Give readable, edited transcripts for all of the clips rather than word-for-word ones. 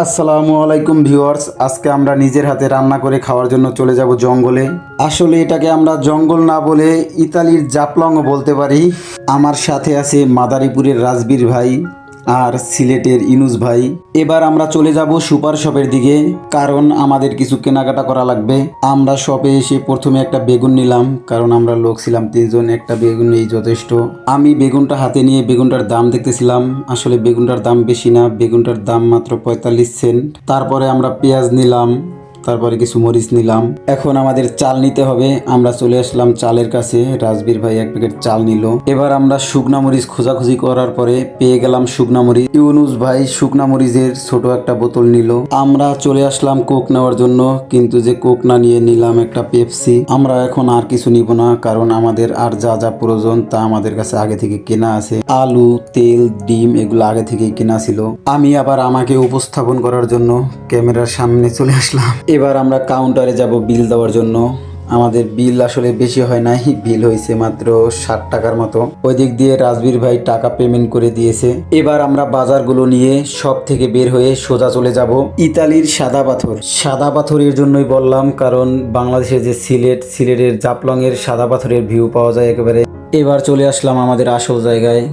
আসসালামু আলাইকুম ভিউয়ার্স, আজকে আমরা নিজের হাতে রান্না করে খাওয়ার জন্য চলে যাব জঙ্গলে। আসলে এটাকে আমরা জঙ্গল না বলে ইতালির জাপলংও বলতে পারি। আমার সাথে আছে মাদারীপুরের রাজবীর ভাই আর সিলেটের ইনুস ভাই। এবার আমরা চলে যাব সুপার শপের দিকে, কারণ আমাদের কিছু কেনাকাটা করা লাগবে। আমরা শপে এসে প্রথমে একটা বেগুন নিলাম, কারণ আমরা লোক ছিলাম 3 জন, একটা বেগুন নেই যথেষ্ট। আমি বেগুনটা হাতে নিয়ে বেগুনটার দাম দেখতেছিলাম। আসলে বেগুনটার দাম বেশি না, বেগুনটার দাম মাত্র 45 সেন্ট। তারপরে আমরা পেঁয়াজ নিলাম, তারপরে কিছু মরিচ নিলাম। এখন আমাদের চাল নিতে হবে। আমরা চলে আসলাম চালের কাছে। রাজবীর ভাই 1 প্যাকেট চাল নিল। এবার আমরা শুকনা মরিচ খোঁজাখুঁজি করার পরে পেয়ে গেলাম শুকনা মরিচ। ইউনুস ভাই শুকনা মরিচের ছোট একটা বোতল নিল। আমরা চলে আসলাম কোক নেওয়ার জন্য, কিন্তু যে কোক না নিয়ে নিলাম একটা পেপসি। আমরা এখন আর কিছু নিব না, কারণ আমাদের আর যা যা প্রয়োজন তা আমাদের কাছে আগে থেকে কেনা আছে। আলু, তেল, ডিম এগুলো আগে থেকেই কেনা ছিল। আমি আবার আমাকে উপস্থাপন করার জন্য ক্যামেরার সামনে চলে আসলাম। এবার আমরা কাউন্টারে যাব বিল দেওয়ার জন্য। আমাদের বিল আসলে বেশি হয় নাই, বিল হয়েছে মাত্র 60 টাকার মতো। ওই দিক দিয়ে রাজবীর ভাই টাকা পেমেন্ট করে দিয়েছে। এবার আমরা বাজারগুলো নিয়ে সব থেকে বের হয়ে সোজা চলে যাব ইতালির সাদা পাথর। সাদা পাথরের জন্যই বললাম, কারণ বাংলাদেশের যে সিলেটের জাপলং এর সাদা পাথরের ভিউ পাওয়া যায় একেবারে। এবার চলে আসলাম আমাদের আসল জায়গায়,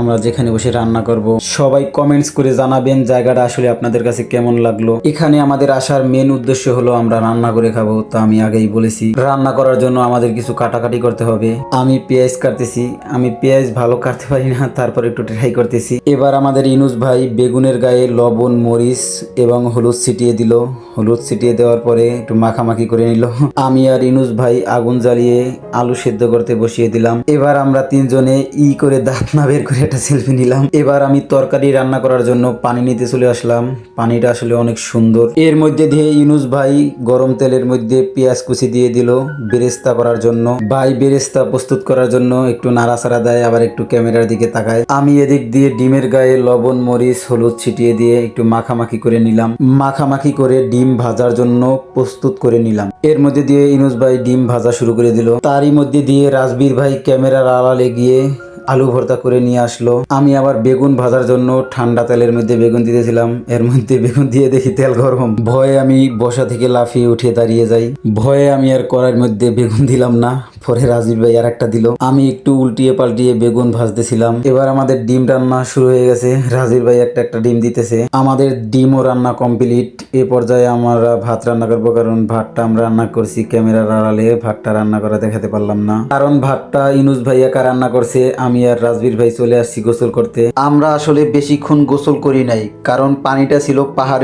আমরা যেখানে বসে রান্না করব। সবাই কমেন্টস করে জানাবেন জায়গাটা আসলে আপনাদের কাছে কেমন লাগলো। এখানে আমাদের আসার মেন উদ্দেশ্য হলো আমরা রান্না করে খাবো। তা আমি আগেই বলেছি, রান্না করার জন্য আমাদের কিছু কাটাকাটি করতে হবে। আমি পেঁয়াজ কাটতেছি, আমি পেঁয়াজ ভালো কাটতে পারি না, তারপর একটু ট্রাই করতেছি। এবার আমাদের ইনুস ভাই বেগুনের গায়ে লবণ, মরিচ এবং হলুদ ছিটিয়ে দিল। হলুদ ছিটিয়ে দেওয়ার পরে একটু মাখামাখি করে নিল। আমি আর ইনুস ভাই আগুন জ্বালিয়ে আলু সেদ্ধ করতে বসিয়ে দিলাম। এবার আমরা 3 জনে করে দাঁত না বের করে একটা সেলফি নিলাম। এবার আমি তরকারি রান্না করার জন্য পানি নিতে চলে আসলাম। পানিটা আসলে অনেক সুন্দর। এর মধ্যে দিয়ে ইউনুস ভাই গরম তেলের মধ্যে পেঁয়াজ কুচি দিয়ে দিল বেরেস্তা করার জন্য। ভাই বেরেস্তা প্রস্তুত করার জন্য একটু নাড়াচাড়া দেয়, আবার একটু ক্যামেরার দিকে তাকায়। আমি এদিক দিয়ে ডিমের গায়ে লবণ, মরিচ, হলুদ ছিটিয়ে দিয়ে একটু মাখামাখি করে নিলাম। মাখামাখি করে ডিম ভাজার জন্য প্রস্তুত করে নিলাম। এর মধ্যে দিয়ে ইউনুস ভাই ডিম ভাজা শুরু করে দিল। তারই মধ্যে দিয়ে রাজবীর ভাই ক্যামেরার আড়ালে গিয়ে আলু ভর্তা করে নিয়ে আসলো। আমি আবার বেগুন ভাজার জন্য ঠান্ডা তেলের মধ্যে বেগুন দিতেছিলাম। এর মধ্যে বেগুন দিয়ে দেখি তেল গরম। ভয়ে আমি বসা থেকে লাফিয়ে উঠে দাঁড়িয়ে যাই। ভয়ে আমি আর কড়াইয়ের মধ্যে বেগুন দিলাম না। পরে রাজীব ভাই আর একটা দিল। আমি একটু উল্টিয়ে পাল্টিয়ে বেগুন ভাজতেছিলাম। এবার আমাদের ডিম রান্না শুরু হয়ে গেছে। রাজীব ভাই একটা ডিম দিতেছে। আমাদের ডিমও রান্না কমপ্লিট। এ পর্যায়ে আমরা ভাত রান্না করবো, কারণ ভাতটা আমরা রান্না করছি ক্যামেরার আড়ালে। ভাতটা রান্না করা দেখাতে পারলাম না, কারণ ভাতটা ইনুস ভাই একা রান্না করছে। আমি আর রাজবীর ভাই চলে আসছি গোসল করতে। আমরা আসলে বেশিক্ষণ গোসল করি নাই, কারণ পানিটা ছিল পাহাড়ে।